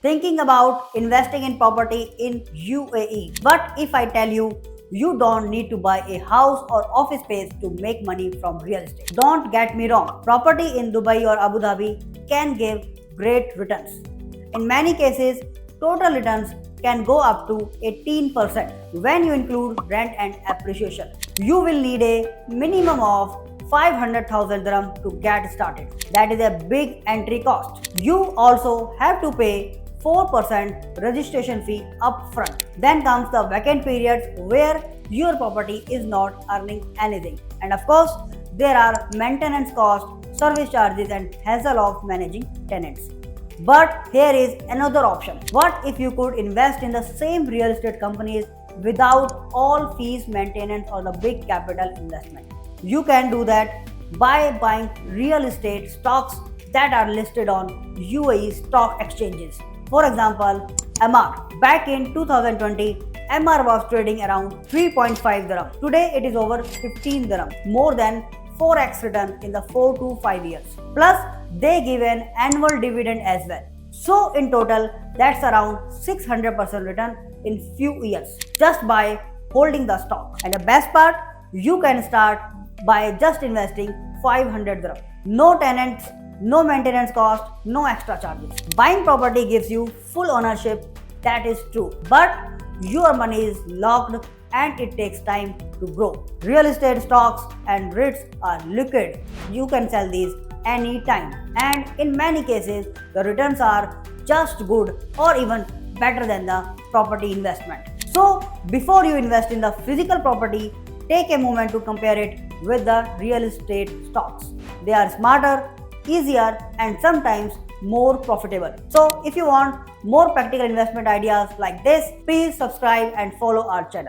thinking about investing in property in UAE. But if I tell you, you don't need to buy a house or office space to make money from real estate. Don't get me wrong, property in Dubai or Abu Dhabi can give great returns. In many cases, total returns can go up to 18% when you include rent and appreciation. You will need a minimum of 500,000 dirham to get started. That is a big entry cost. You also have to pay 4% registration fee upfront. Then comes the vacant periods where your property is not earning anything. And of course, there are maintenance costs, service charges, and hassle of managing tenants. But here is another option. What if you could invest in the same real estate companies without all fees, maintenance, or the big capital investment? You can do that by buying real estate stocks that are listed on UAE stock exchanges. For example, MR. Back in 2020, MR was trading around 3.5 dirham. Today it is over 15 dirham, more than 4x return in the 4 to 5 years. Plus, they give an annual dividend as well. So in total, that's around 600% return in few years just by holding the stock. And the best part, you can start by just investing 500 dirham. No tenants, no maintenance cost, no extra charges. Buying property gives you full ownership, that is true. But your money is locked and it takes time to grow. Real estate stocks and REITs are liquid. You can sell these anytime. And in many cases, the returns are just good or even better than the property investment. So, before you invest in the physical property, take a moment to compare it with the real estate stocks. They are smarter, easier, and sometimes more profitable. So, if you want more practical investment ideas like this, please subscribe and follow our channel.